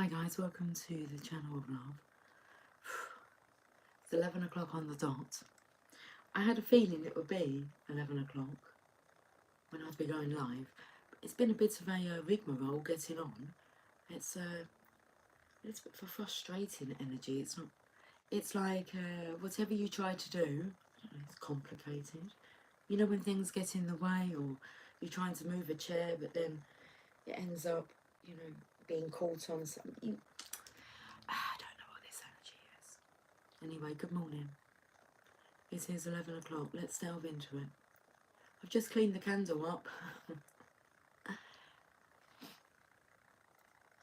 Hi guys, welcome to the channel of love. It's 11 o'clock on the dot. I had a feeling it would be 11 o'clock when I'd be going live. It's been a bit of a rigmarole getting on. It's a bit of a frustrating energy. It's not. It's like whatever you try to do, it's complicated. You know when things get in the way, or you're trying to move a chair, but then it ends up, being caught on something. I don't know what this energy is. Anyway, good morning. It is 11 o'clock. Let's delve into it. I've just cleaned the candle up. A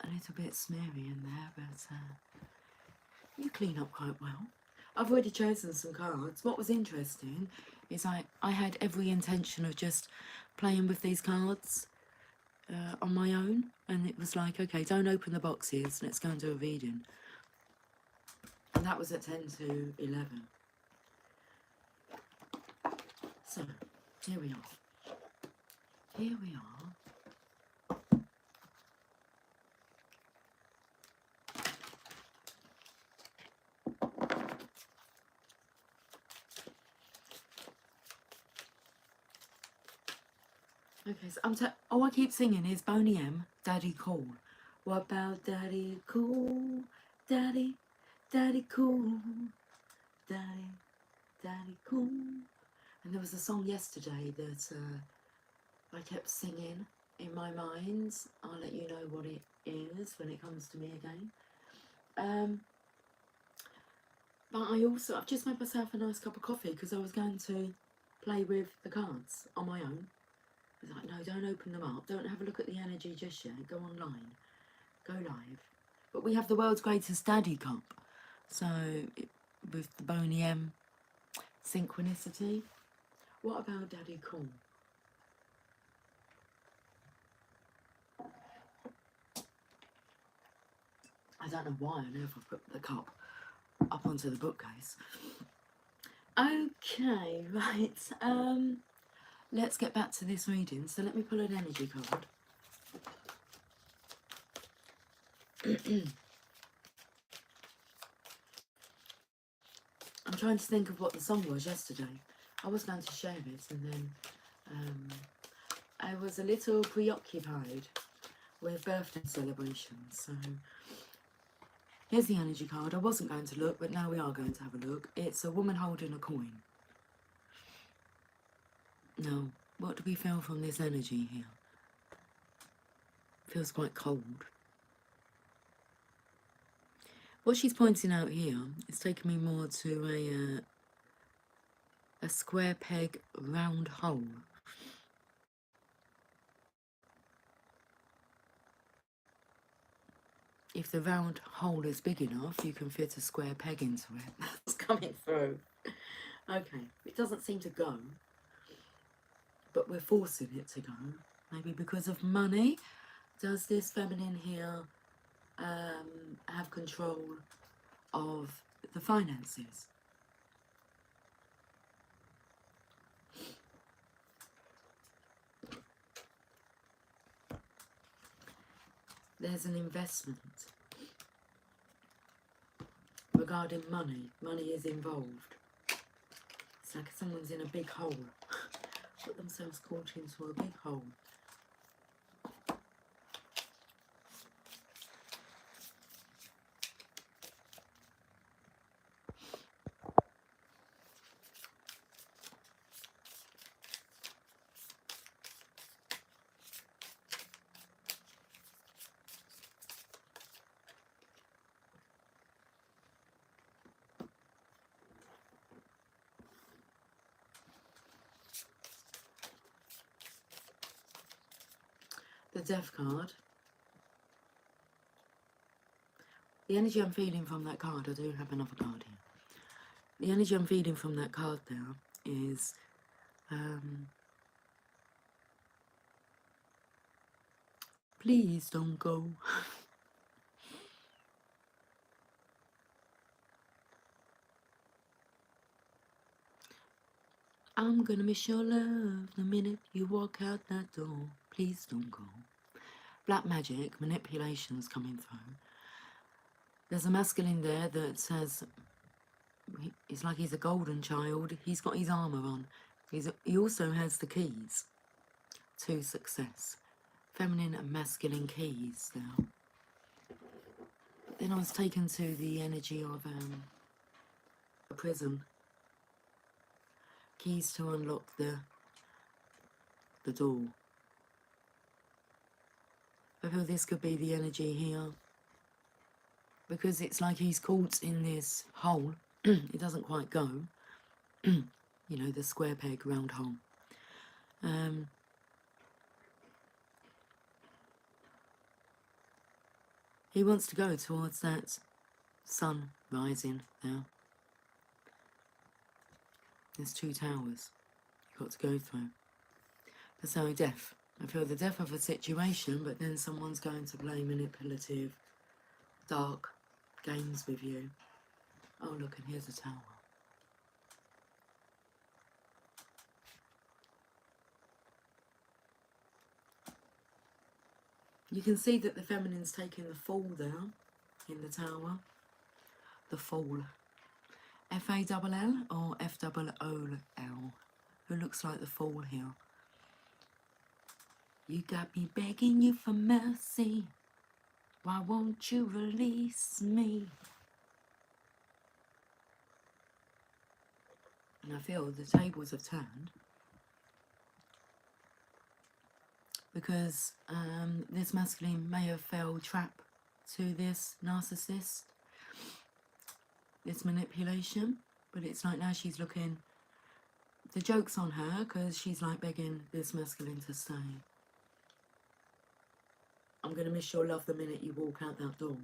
little bit smeary in there, but you clean up quite well. I've already chosen some cards. What was interesting is I had every intention of just playing with these cards on my own, and it was like, okay, don't open the boxes, let's go and do a reading. And that was at 10 to 11. So, here we are. Here we are. Okay, so all I keep singing is Boney M, Daddy Cool. What about Daddy Cool? Daddy, Daddy Cool. Daddy, Daddy Cool. And there was a song yesterday that I kept singing in my mind. I'll let you know what it is when it comes to me again. But I've just made myself a nice cup of coffee because I was going to play with the cards on my own. I was like, no, don't open them up. Don't have a look at the energy just yet. Go online. Go live. But we have the world's greatest daddy cup. So, with the Boney M synchronicity. What about Daddy Cool? I don't know why on earth I've put the cup up onto the bookcase. Okay, right. Let's get back to this reading. So let me pull an energy card. I'm trying to think of what the song was yesterday. I was going to share it, and then I was a little preoccupied with birthday celebrations. So here's the energy card. I wasn't going to look, but now we are going to have a look. It's a woman holding a coin. Now, what do we feel from this energy here? Feels quite cold. What she's pointing out here is taking me more to a square peg, round hole. If the round hole is big enough, you can fit a square peg into it. That's coming through. Okay, it doesn't seem to go, but we're forcing it to go. Maybe because of money. Does this feminine here have control of the finances? There's an investment regarding money. Money is involved. It's like someone's in a big hole. Put themselves caught into a big hole. The Death card. The energy I'm feeling from that card, I do have another card here. The energy I'm feeling from that card there is please don't go. I'm gonna miss your love the minute you walk out that door. Please don't go. Black magic, manipulations coming through. There's a masculine there that has, it's like he's a golden child. He's got his armour on. He also has the keys to success. Feminine and masculine keys now. Then I was taken to the energy of a prison. Keys to unlock the door. I feel this could be the energy here. Because it's like he's caught in this hole. It doesn't quite go. You know, the square peg, round hole. He wants to go towards that sun rising now. There's 2 towers you've got to go through. So death. I feel the death of a situation, but then someone's going to play manipulative, dark games with you. Oh look, and here's a tower. You can see that the feminine's taking the fall there in the tower. The fall. F-A-L-L or F-O-O-L? Who looks like the fall here? You got me begging you for mercy. Why won't you release me? And I feel the tables have turned. Because this masculine may have fell trap to this narcissist, this manipulation, but it's like now she's looking, the joke's on her because she's like begging this masculine to stay. I'm going to miss your love the minute you walk out that door.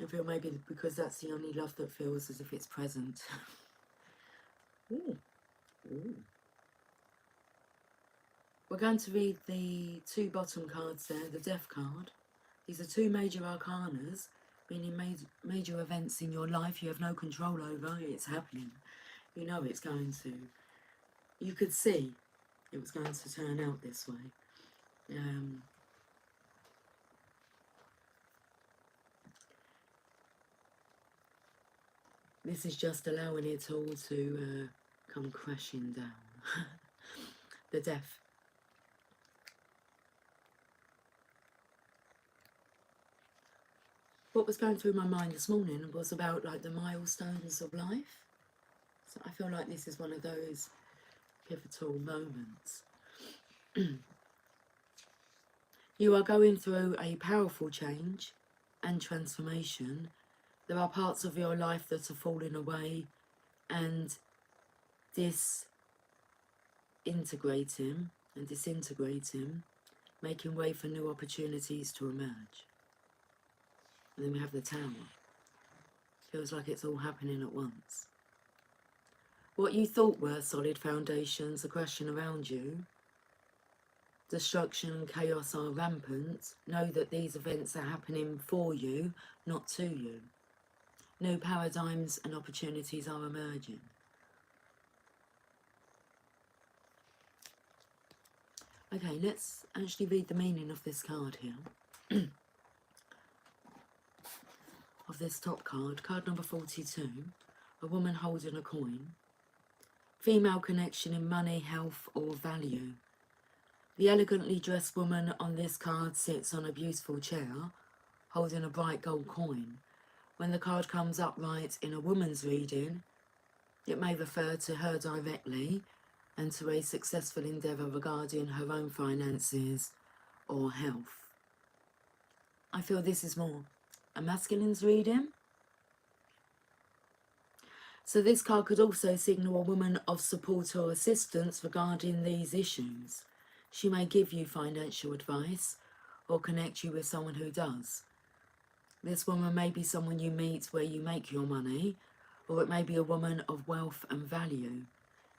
I feel maybe because that's the only love that feels as if it's present. Ooh. Ooh. We're going to read the 2 bottom cards there, the Death card. These are 2 major arcanas, meaning major events in your life you have no control over. It's happening. You know it's going to. You could see it was going to turn out this way. This is just allowing it all to come crashing down. The Death. What was going through my mind this morning was about like the milestones of life. So I feel like this is one of those pivotal moments. You are going through a powerful change and transformation. There are parts of your life that are falling away and disintegrating, making way for new opportunities to emerge. And then we have the Tower. Feels like it's all happening at once. What you thought were solid foundations are crashing around you. Destruction and chaos are rampant. Know that these events are happening for you, not to you. New paradigms and opportunities are emerging. Okay, let's actually read the meaning of this card here. Of this top card, card number 42, a woman holding a coin. Female connection in money, health or value. The elegantly dressed woman on this card sits on a beautiful chair, holding a bright gold coin. When the card comes upright in a woman's reading, it may refer to her directly and to a successful endeavour regarding her own finances or health. I feel this is more a masculine's reading. So this card could also signal a woman of support or assistance regarding these issues. She may give you financial advice or connect you with someone who does. This woman may be someone you meet where you make your money, or it may be a woman of wealth and value.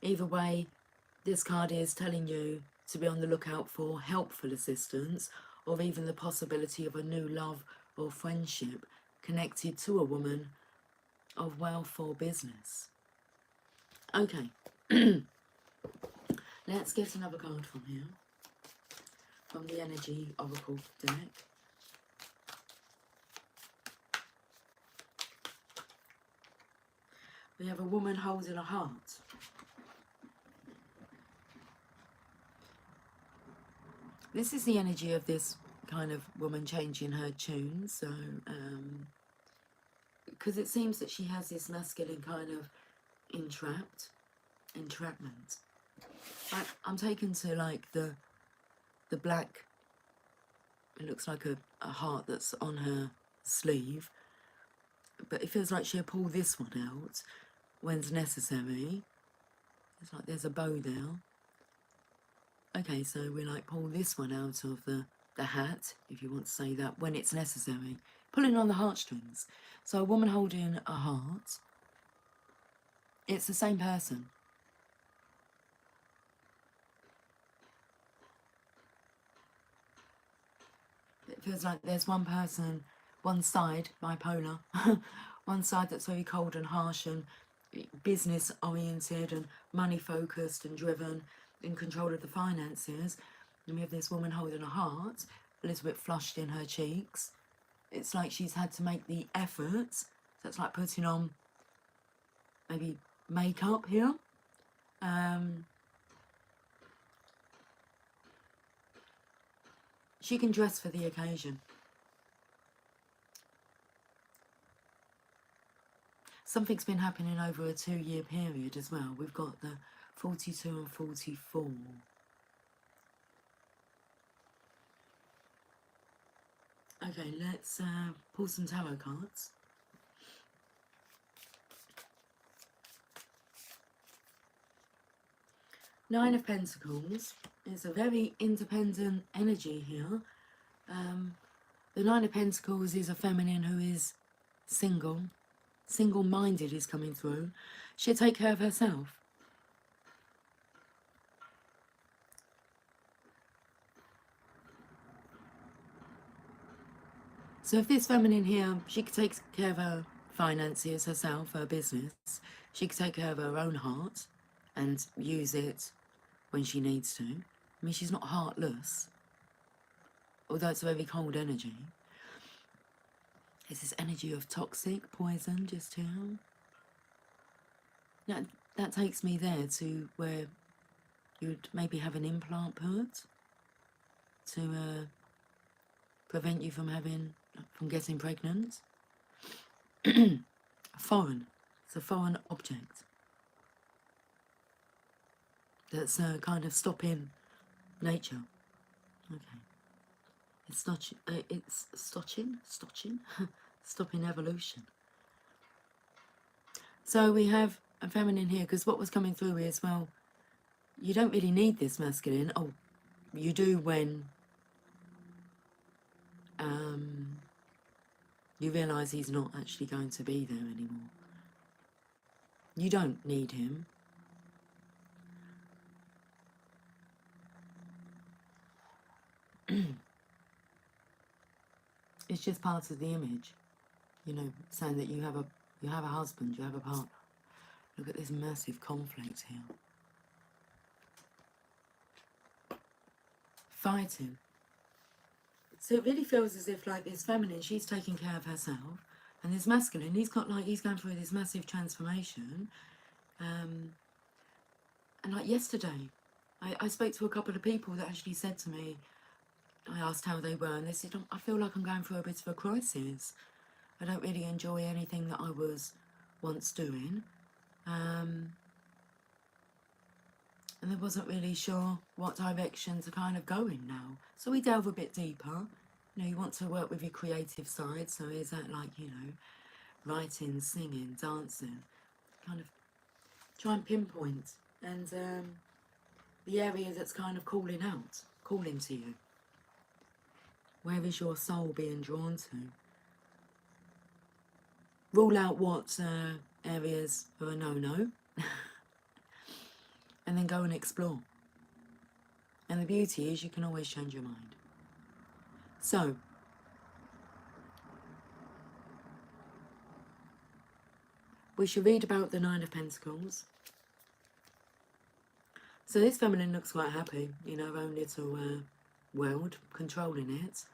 Either way, this card is telling you to be on the lookout for helpful assistance or even the possibility of a new love or friendship connected to a woman of wealth or business. Okay, let's get another card from here, from the Energy Oracle deck. We have a woman holding a heart. This is the energy of this kind of woman changing her tune. So, because it seems that she has this masculine kind of entrapment. I'm taken to like the black, it looks like a heart that's on her sleeve, but it feels like she'll pull this one out when's necessary. It's like there's a bow there. Okay, so we like pull this one out of the hat, if you want to say that, when it's necessary. Pulling on the heartstrings. So a woman holding a heart, it's the same person. It feels like there's one person, one side, bipolar, one side that's very cold and harsh and business oriented and money focused and driven, in control of the finances. And we have this woman holding a heart, a little bit flushed in her cheeks. It's like she's had to make the effort. So it's like putting on maybe makeup here. She can dress for the occasion. Something's been happening over a 2-year period as well. We've got the 42 and 44. Okay, let's pull some tarot cards. Nine of Pentacles is a very independent energy here. The Nine of Pentacles is a feminine who is single-minded is coming through. She'll take care of herself. So if this feminine here, she could take care of her finances herself, her business. She could take care of her own heart and use it when she needs to. I mean, she's not heartless, although it's a very cold energy. It's this energy of toxic poison just here. Now, that takes me there to where you'd maybe have an implant put to prevent you from getting pregnant. Foreign. It's a foreign object that's kind of stopping nature. Okay. It's stopping evolution. So we have a feminine here, because what was coming through is, well, you don't really need this masculine. Oh, you do when you realise he's not actually going to be there anymore. You don't need him. It's just part of the image, you know, saying that you have a husband, you have a partner. Look at this massive conflict here. Fighting. So it really feels as if like this feminine, she's taking care of herself, and this masculine, he's going through this massive transformation. And like yesterday, I spoke to a couple of people that actually said to me, I asked how they were, and they said, I feel like I'm going through a bit of a crisis. I don't really enjoy anything that I was once doing. And I wasn't really sure what direction to kind of go in now. So we delve a bit deeper. You know, you want to work with your creative side, so is that like, you know, writing, singing, dancing, kind of try and pinpoint, and the area that's kind of calling to you. Where is your soul being drawn to? Rule out what areas are a no-no, and then go and explore. And the beauty is you can always change your mind. So, we should read about the Nine of Pentacles. So this feminine looks quite happy in her own little world, controlling it.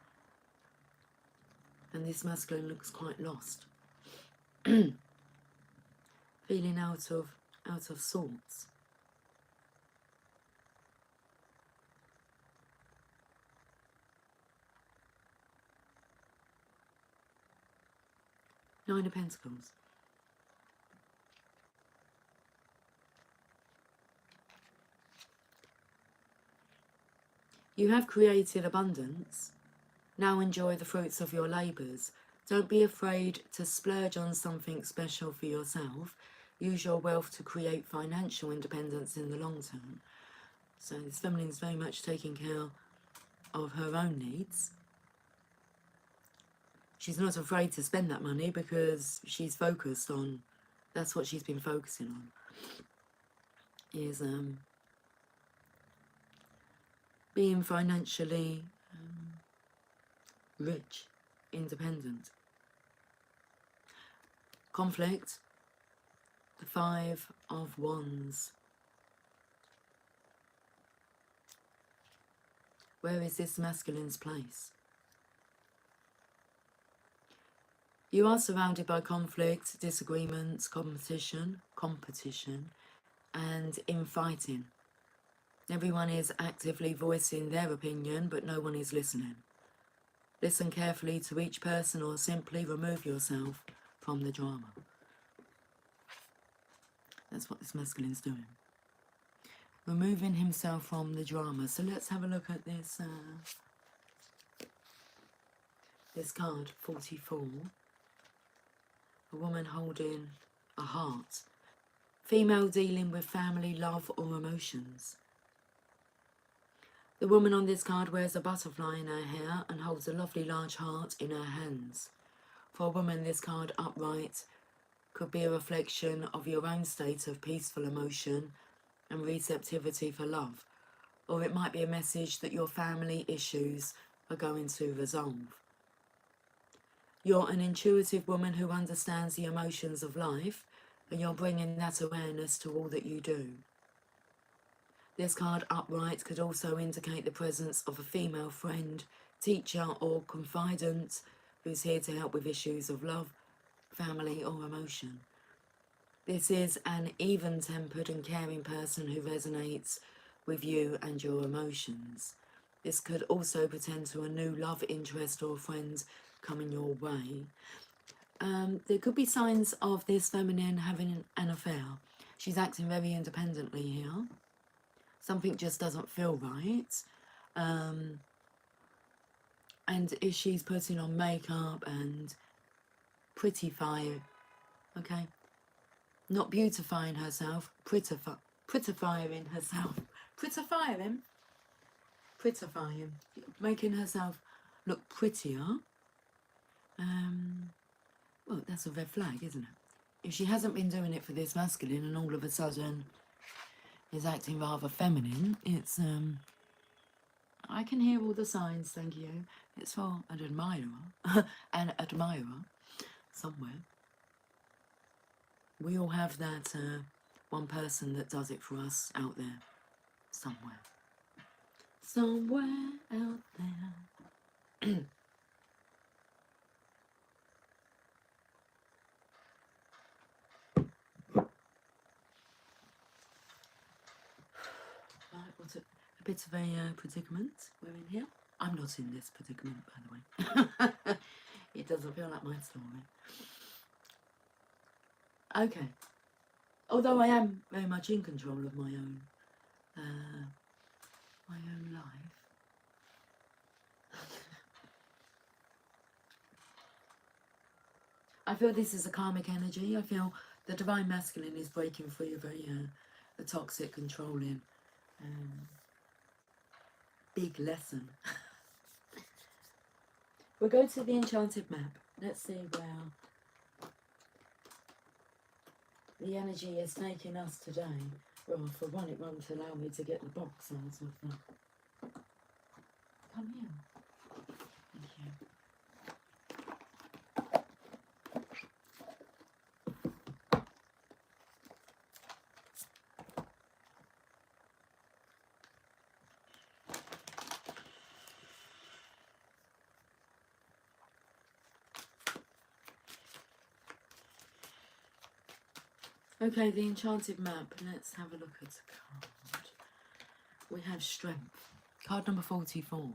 And this masculine looks quite lost. feeling out of sorts. Nine of Pentacles. You have created abundance. Now enjoy the fruits of your labours. Don't be afraid to splurge on something special for yourself. Use your wealth to create financial independence in the long term. So this feminine is very much taking care of her own needs. She's not afraid to spend that money because she's focused on, that's what she's been focusing on, is being financially rich, independent. Conflict, the Five of Wands. Where is this masculine's place? You are surrounded by conflict, disagreements, competition, and infighting. Everyone is actively voicing their opinion, but no one is listening. Listen carefully to each person or simply remove yourself from the drama. That's what this masculine's doing. Removing himself from the drama. So let's have a look at this this card, 44. A woman holding a heart. Female dealing with family, love or emotions. The woman on this card wears a butterfly in her hair and holds a lovely large heart in her hands. For a woman, this card upright could be a reflection of your own state of peaceful emotion and receptivity for love. Or it might be a message that your family issues are going to resolve. You're an intuitive woman who understands the emotions of life, and you're bringing that awareness to all that you do. This card upright could also indicate the presence of a female friend, teacher or confidant who's here to help with issues of love, family or emotion. This is an even-tempered and caring person who resonates with you and your emotions. This could also pretend to a new love interest or friend coming your way. There could be signs of this feminine having an affair. She's acting very independently here. Something just doesn't feel right. And if she's putting on makeup and prettifying, okay? Not beautifying herself, prettifying herself. Prettifying. Making herself look prettier. Well, that's a red flag, isn't it? If she hasn't been doing it for this masculine and all of a sudden is acting rather feminine, it's, I can hear all the signs, thank you. It's for an admirer, an admirer, somewhere. We all have that one person that does it for us out there, somewhere. Somewhere out there. Right, what's it? A bit of a predicament we're in here. I'm not in this predicament, by the way. It doesn't feel like my story. Okay. Although I am very much in control of my own life. I feel this is a karmic energy. I feel the divine masculine is breaking free of a toxic, controlling, big lesson. We'll go to the enchanted map. Let's see where the energy is taking us today. Well, for one, it won't allow me to get the box out of the... Come here. Thank you. Okay, the enchanted map. Let's have a look at the card. We have strength. Card number 44.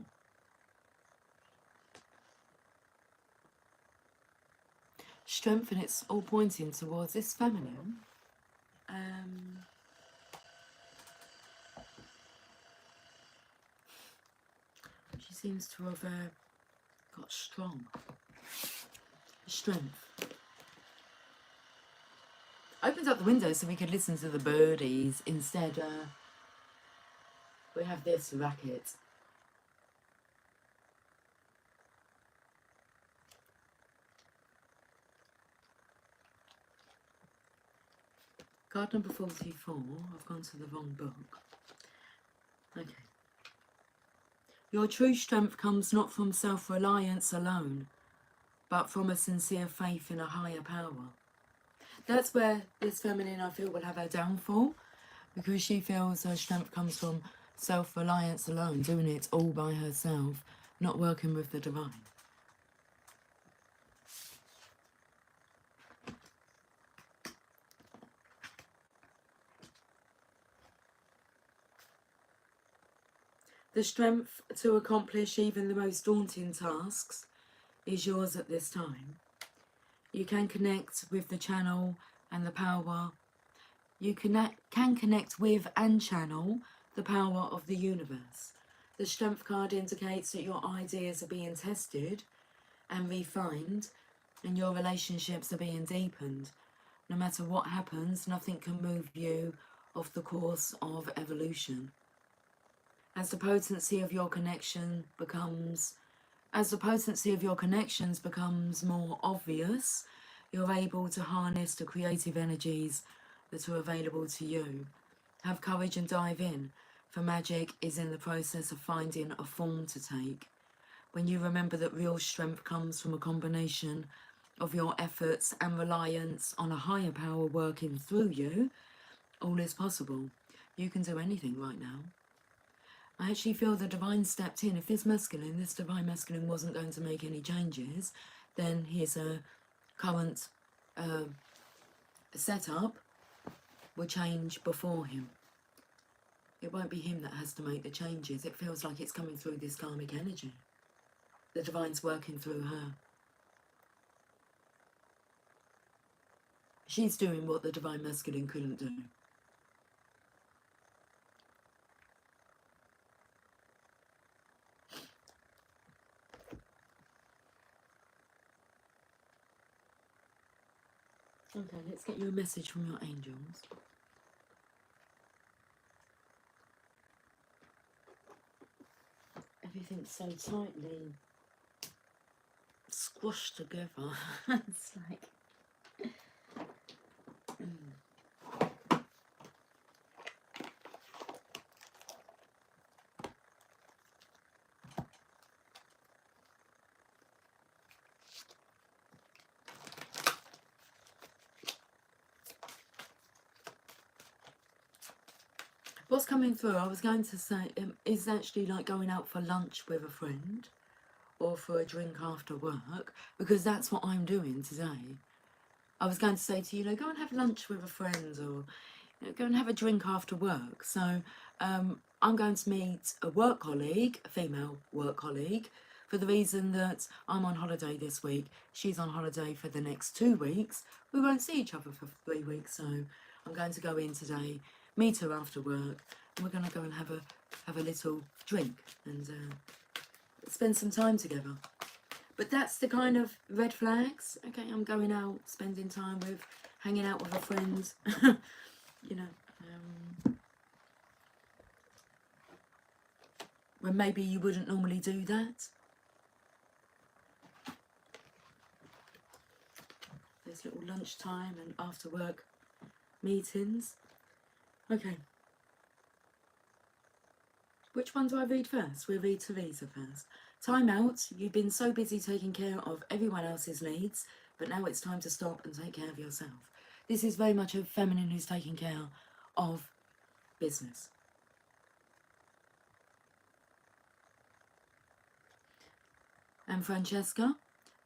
Strength, and it's all pointing towards this feminine. She seems to have got strong. Strength. Opens up the window so we could listen to the birdies. Instead, we have this racket. Card number 44. I've gone to the wrong book. Okay. Your true strength comes not from self-reliance alone, but from a sincere faith in a higher power. That's where this feminine, I feel, will have her downfall, because she feels her strength comes from self-reliance alone, doing it all by herself, not working with the divine. The strength to accomplish even the most daunting tasks is yours at this time. You can connect with the channel and the power. You can connect with and channel the power of the universe. The strength card indicates that your ideas are being tested and refined, and your relationships are being deepened. No matter what happens, nothing can move you off the course of evolution. As the potency of your connection becomes, as the potency of your connections becomes more obvious, you're able to harness the creative energies that are available to you. Have courage and dive in, for magic is in the process of finding a form to take. When you remember that real strength comes from a combination of your efforts and reliance on a higher power working through you, all is possible. You can do anything right now. I actually feel the divine stepped in. If this divine masculine wasn't going to make any changes, then his current setup will change before him. It won't be him that has to make the changes. It feels like it's coming through this karmic energy. The divine's working through her. She's doing what the divine masculine couldn't do. Okay, let's get you a message from your angels. Everything's so tightly squashed together. It's like... What's coming through, I was going to say, is actually like going out for lunch with a friend or for a drink after work, because that's what I'm doing today. I was going to say to you, go and have lunch with a friend, or go and have a drink after work. So I'm going to meet a work colleague, a female work colleague, for the reason that I'm on holiday this week. She's on holiday for the next 2 weeks. We won't see each other for 3 weeks, so I'm going to go in today, meet her after work, and we're going to go and have a little drink and spend some time together. But that's the kind of red flags. Okay, I'm going out, spending time with, hanging out with a friend, you know, when maybe you wouldn't normally do that. There's little lunchtime and after work meetings. Okay. Which one do I read first? We'll read Teresa first. Time out. You've been so busy taking care of everyone else's needs, but now it's time to stop and take care of yourself. This is very much a feminine who's taking care of business. And Francesca,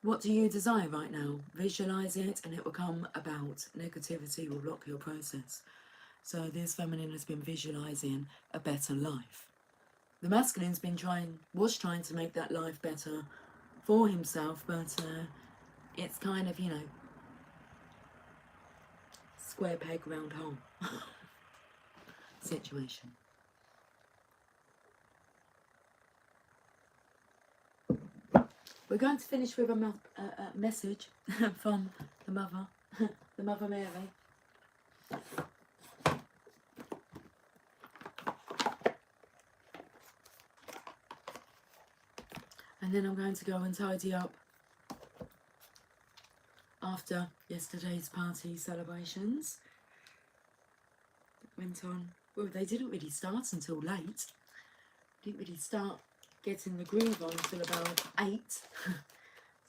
What do you desire right now? Visualize it and it will come about. Negativity will block your process. So this feminine has been visualizing a better life. The masculine's was trying to make that life better for himself, but it's kind of, square peg, round hole situation. We're going to finish with a message from the Mother, the Mother Mary. And then I'm going to go and tidy up after yesterday's party celebrations. It went on, well, they didn't really start until late. Didn't really start getting the groove on until about 8. So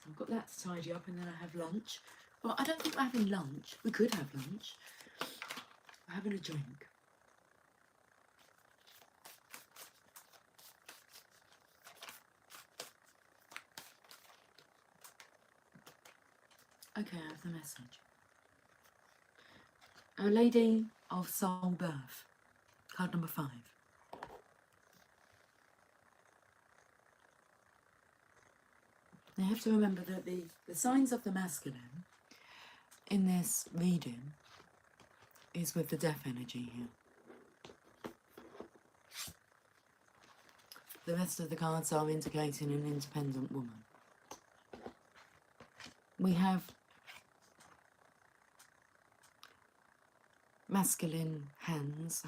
I've got that to tidy up, and then I have lunch. Well, I don't think we're having lunch. We could have lunch. We're having a drink. Okay, I have the message. Our Lady of Soul Birth, card number 5. Now you have to remember that the signs of the masculine in this reading is with the death energy here. The rest of the cards are indicating an independent woman. We have masculine hands.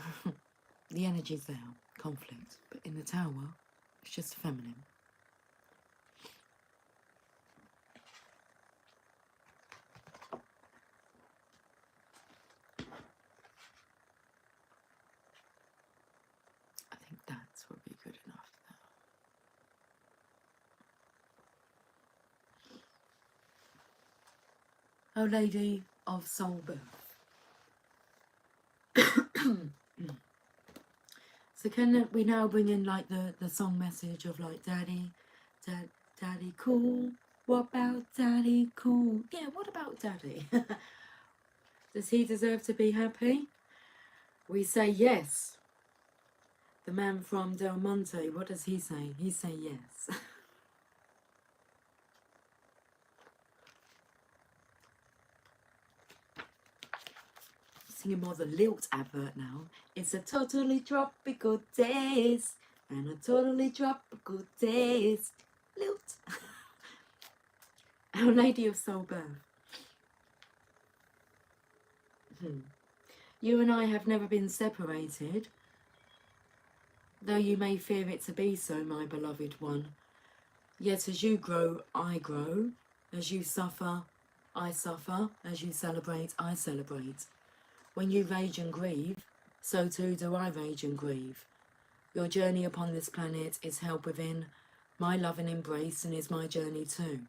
The energy's there, conflict. But in the Tower, it's just feminine. I think that would be good enough now. Our Lady of Soul Birth. So can we now bring in like the song message of like Daddy cool, what about Daddy cool? Yeah, what about Daddy? Does he deserve to be happy? We say yes. The man from Del Monte, what does he say? He say yes. Singing more the Lilt advert now. It's a totally tropical taste and a totally tropical taste. Lilt. Our Lady of Soul Birth. You and I have never been separated, though you may fear it to be so, my beloved one. Yet as you grow, I grow. As you suffer, I suffer. As you celebrate, I celebrate. When you rage and grieve, so too do I rage and grieve. Your journey upon this planet is held within my love and embrace, and is my journey too.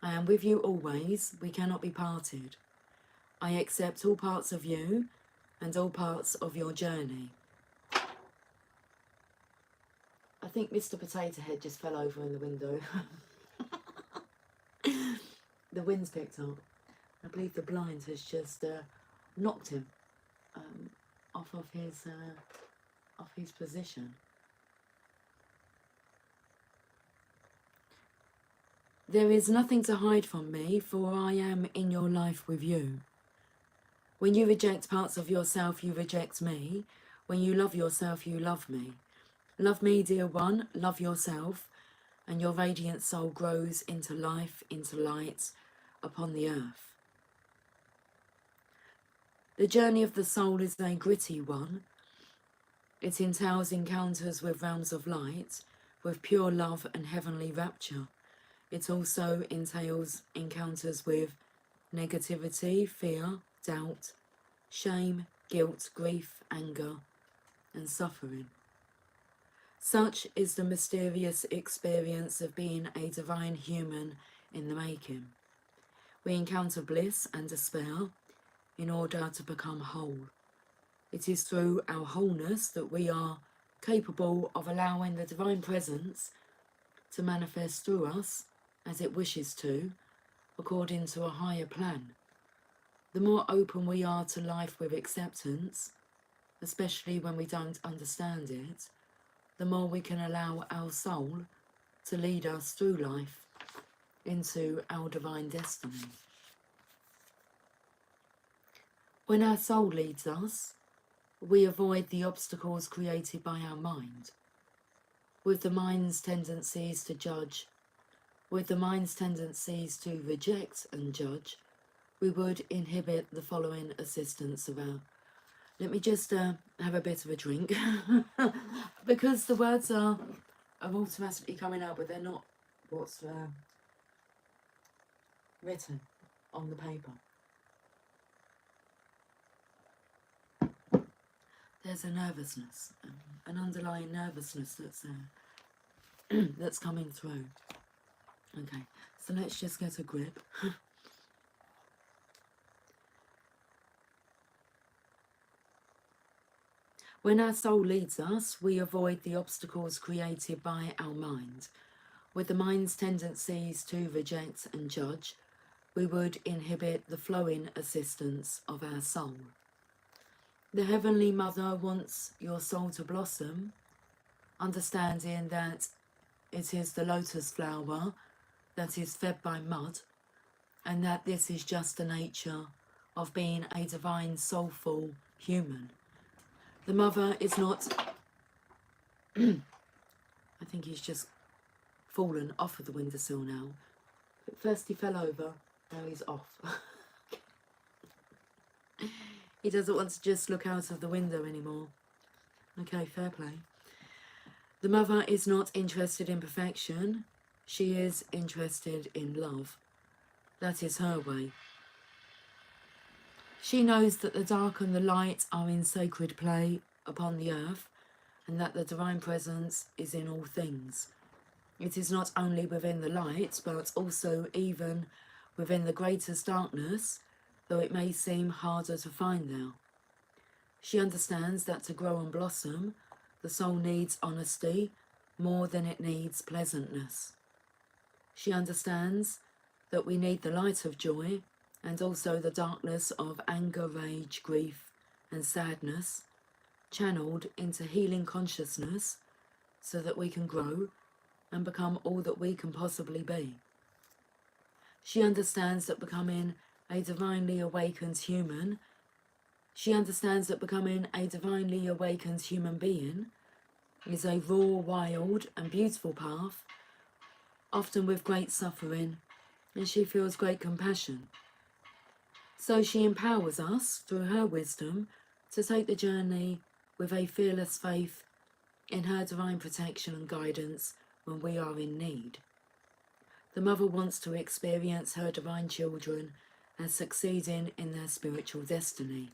I am with you always, we cannot be parted. I accept all parts of you and all parts of your journey. I think Mr. Potato Head just fell over in the window. The wind's picked up. I believe the blind has just knocked him off of his position. There is nothing to hide from me, for I am in your life with you. When you reject parts of yourself, you reject me. When you love yourself, you love me. Love me, dear one, love yourself, and your radiant soul grows into life, into light upon the earth. The journey of the soul is a gritty one. It entails encounters with realms of light, with pure love and heavenly rapture. It also entails encounters with negativity, fear, doubt, shame, guilt, grief, anger, and suffering. Such is the mysterious experience of being a divine human in the making. We encounter bliss and despair in order to become whole. It is through our wholeness that we are capable of allowing the divine presence to manifest through us as it wishes to, according to a higher plan. The more open we are to life with acceptance, especially when we don't understand it, the more we can allow our soul to lead us through life into our divine destiny. When our soul leads us, we avoid the obstacles created by our mind. With the mind's tendencies to judge, with the mind's tendencies to reject and judge, we would inhibit the following assistance of our... Let me just have a bit of a drink, because the words are automatically coming out, but they're not what's written on the paper. There's a nervousness, an underlying nervousness that's that's coming through. Okay, so let's just get a grip. When our soul leads us, we avoid the obstacles created by our mind. With the mind's tendencies to reject and judge, we would inhibit the flowing assistance of our soul. The Heavenly Mother wants your soul to blossom, understanding that it is the lotus flower that is fed by mud, and that this is just the nature of being a divine, soulful human. The mother is not... I think he's just fallen off of the windowsill now. But first he fell over, now he's off. He doesn't want to just look out of the window anymore. Okay, fair play. The mother is not interested in perfection. She is interested in love. That is her way. She knows that the dark and the light are in sacred play upon the earth, and that the divine presence is in all things. It is not only within the light, but also even within the greatest darkness, though it may seem harder to find now. She understands that to grow and blossom, the soul needs honesty more than it needs pleasantness. She understands that we need the light of joy and also the darkness of anger, rage, grief, and sadness, channeled into healing consciousness so that we can grow and become all that we can possibly be. She understands that becoming a divinely awakened human, she understands that becoming a divinely awakened human being is a raw, wild, and beautiful path, often with great suffering, and she feels great compassion. So she empowers us, through her wisdom, to take the journey with a fearless faith in her divine protection and guidance when we are in need. The mother wants to experience her divine children as succeeding in their spiritual destiny.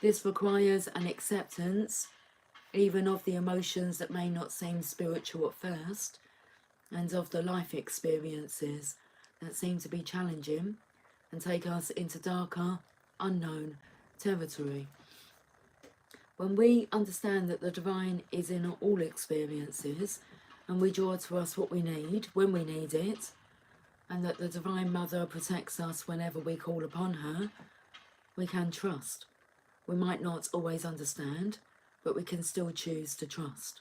This requires an acceptance even of the emotions that may not seem spiritual at first, and of the life experiences that seem to be challenging and take us into darker, unknown territory. When we understand that the divine is in all experiences, and we draw to us what we need when we need it, and that the Divine Mother protects us whenever we call upon her, we can trust. We might not always understand, but we can still choose to trust.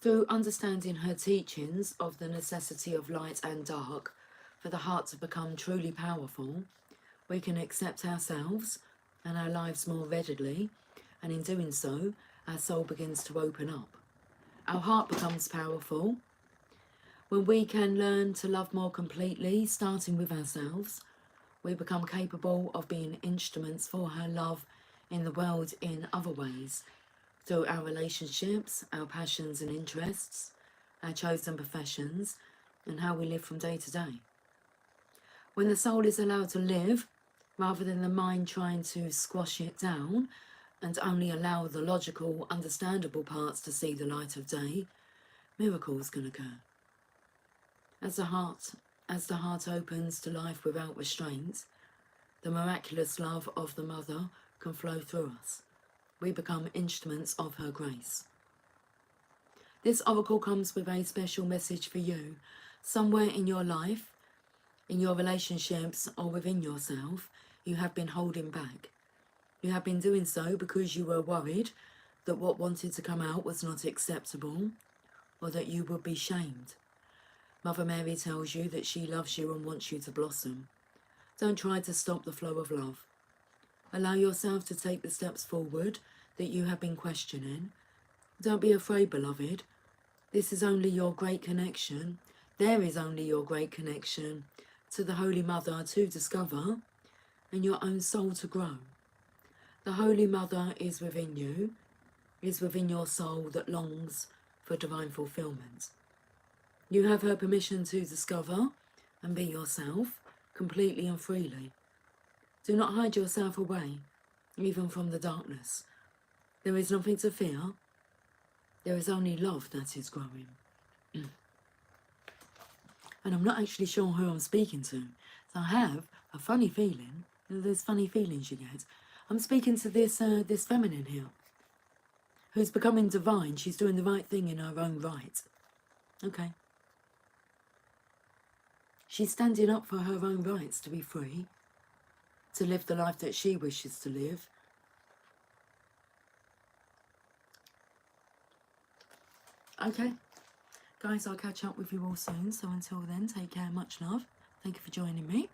Through understanding her teachings of the necessity of light and dark for the heart to become truly powerful, we can accept ourselves and our lives more readily, and in doing so, our soul begins to open up. Our heart becomes powerful. When we can learn to love more completely, starting with ourselves, we become capable of being instruments for her love in the world in other ways, through our relationships, our passions and interests, our chosen professions, and how we live from day to day. When the soul is allowed to live, rather than the mind trying to squash it down and only allow the logical, understandable parts to see the light of day, miracles can occur. As the heart opens to life without restraint, the miraculous love of the Mother can flow through us. We become instruments of her grace. This oracle comes with a special message for you. Somewhere in your life, in your relationships, or within yourself, you have been holding back. You have been doing so because you were worried that what wanted to come out was not acceptable, or that you would be shamed. Mother Mary tells you that she loves you and wants you to blossom. Don't try to stop the flow of love. Allow yourself to take the steps forward that you have been questioning. Don't be afraid, beloved. This is only your great connection. There is only your great connection to the Holy Mother to discover and your own soul to grow. The Holy Mother is within you, is within your soul that longs for divine fulfillment. You have her permission to discover and be yourself completely and freely. Do not hide yourself away, even from the darkness. There is nothing to fear. There is only love that is growing. And I'm not actually sure who I'm speaking to. So I have a funny feeling. There's funny feelings you get. I'm speaking to this this feminine here, who's becoming divine. She's doing the right thing in her own right. Okay. She's standing up for her own rights to be free, to live the life that she wishes to live. Okay. Guys, I'll catch up with you all soon. So until then, take care. Much love. Thank you for joining me.